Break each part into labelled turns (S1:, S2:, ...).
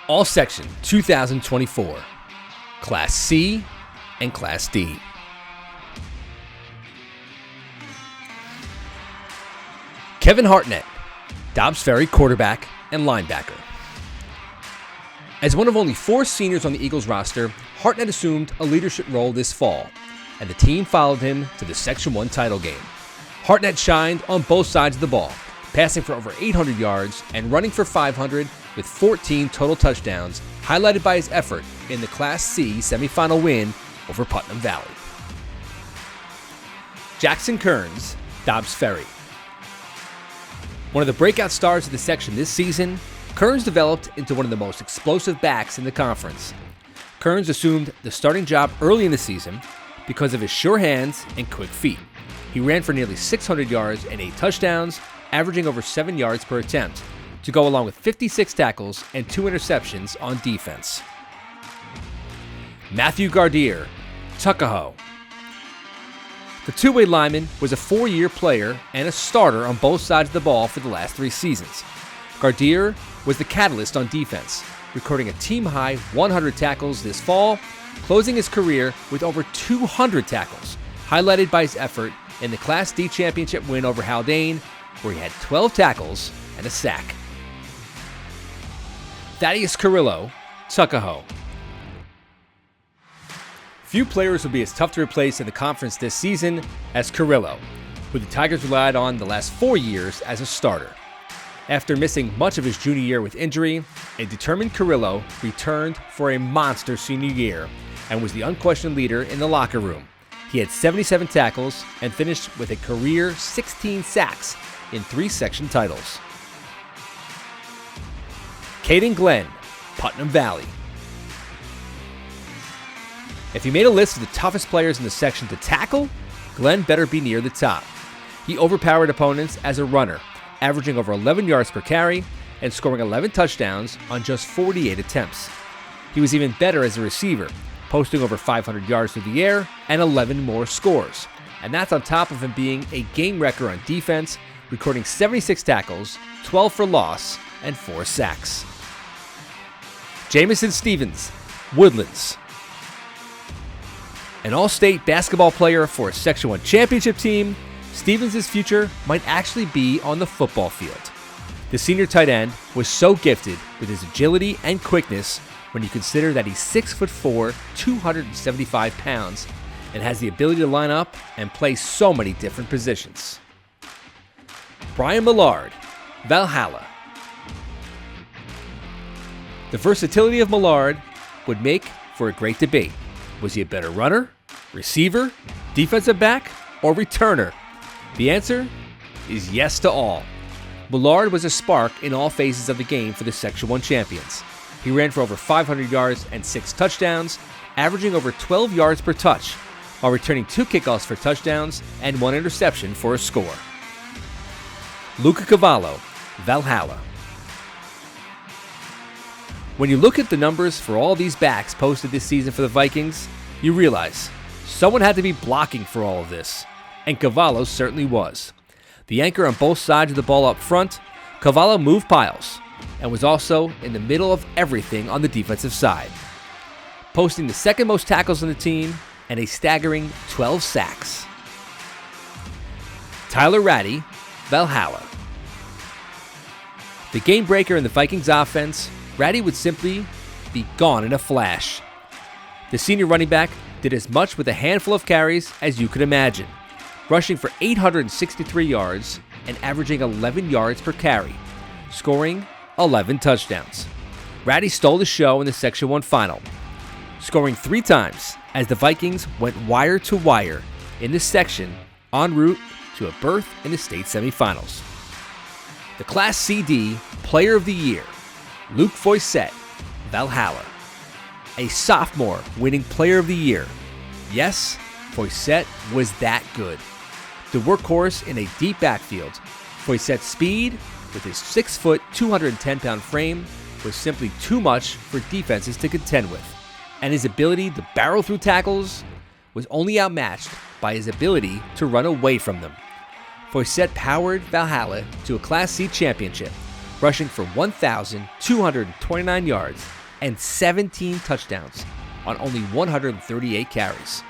S1: All Section 2024, Class C and Class D. Kevin Hartnett, Dobbs Ferry quarterback and linebacker. As one of only 4 seniors on the Eagles roster, Hartnett assumed a leadership role this fall, and the team followed him to the Section 1 title game. Hartnett shined on both sides of the ball, passing for over 800 yards and running for 500 with 14 total touchdowns, highlighted by his effort in the Class C semifinal win over Putnam Valley. Jackson Kearns, Dobbs Ferry. One of the breakout stars of the section this season, Kearns developed into one of the most explosive backs in the conference. Kearns assumed the starting job early in the season because of his sure hands and quick feet. He ran for nearly 600 yards and 8 touchdowns, averaging over 7 yards per attempt, to go along with 56 tackles and 2 interceptions on defense. Matthew Gardier, Tuckahoe. The two-way lineman was a 4-year player and a starter on both sides of the ball for the last 3 seasons. Gardier was the catalyst on defense, recording a team-high 100 tackles this fall, closing his career with over 200 tackles, highlighted by his effort in the Class D championship win over Haldane, where he had 12 tackles and a sack. Thaddeus Carrillo, Tuckahoe. Few players will be as tough to replace in the conference this season as Carrillo, who the Tigers relied on the last 4 years as a starter. After missing much of his junior year with injury, a determined Carrillo returned for a monster senior year and was the unquestioned leader in the locker room. He had 77 tackles and finished with a career 16 sacks in 3 section titles. Caden Glenn, Putnam Valley. If you made a list of the toughest players in the section to tackle, Glenn better be near the top. He overpowered opponents as a runner, averaging over 11 yards per carry and scoring 11 touchdowns on just 48 attempts. He was even better as a receiver, posting over 500 yards through the air and 11 more scores. And that's on top of him being a game wrecker on defense, recording 76 tackles, 12 for loss, and 4 sacks. Jamison Stevens, Woodlands. An all-state basketball player for a Section 1 championship team, Stevens' future might actually be on the football field. The senior tight end was so gifted with his agility and quickness when you consider that he's 6'4", 275 pounds, and has the ability to line up and play so many different positions. Brian Millard, Valhalla. The versatility of Millard would make for a great debate. Was he a better runner, receiver, defensive back, or returner? The answer is yes to all. Millard was a spark in all phases of the game for the Section 1 champions. He ran for over 500 yards and 6 touchdowns, averaging over 12 yards per touch, while returning 2 kickoffs for touchdowns and 1 interception for a score. Luca Cavallo, Valhalla. When you look at the numbers for all these backs posted this season for the Vikings, you realize someone had to be blocking for all of this, and Cavallo certainly was. The anchor on both sides of the ball up front, Cavallo moved piles and was also in the middle of everything on the defensive side, posting the second most tackles on the team and a staggering 12 sacks. Tyler Ratty, Valhalla. The game breaker in the Vikings offense, Ratty would simply be gone in a flash. The senior running back did as much with a handful of carries as you could imagine, rushing for 863 yards and averaging 11 yards per carry, scoring 11 touchdowns. Ratty stole the show in the Section 1 final, scoring 3 times as the Vikings went wire to wire in this section en route to a berth in the state semifinals. The Class CD Player of the Year, Luke Foysette, Valhalla. A sophomore winning Player of the Year. Yes, Foysette was that good. The workhorse in a deep backfield, Foysette's speed with his 6', 210-pound frame was simply too much for defenses to contend with, and his ability to barrel through tackles was only outmatched by his ability to run away from them. Foysette powered Valhalla to a Class C championship, rushing for 1,229 yards and 17 touchdowns on only 138 carries.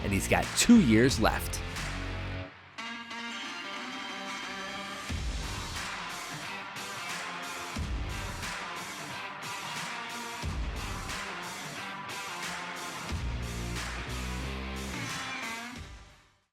S1: And he's got 2 years left.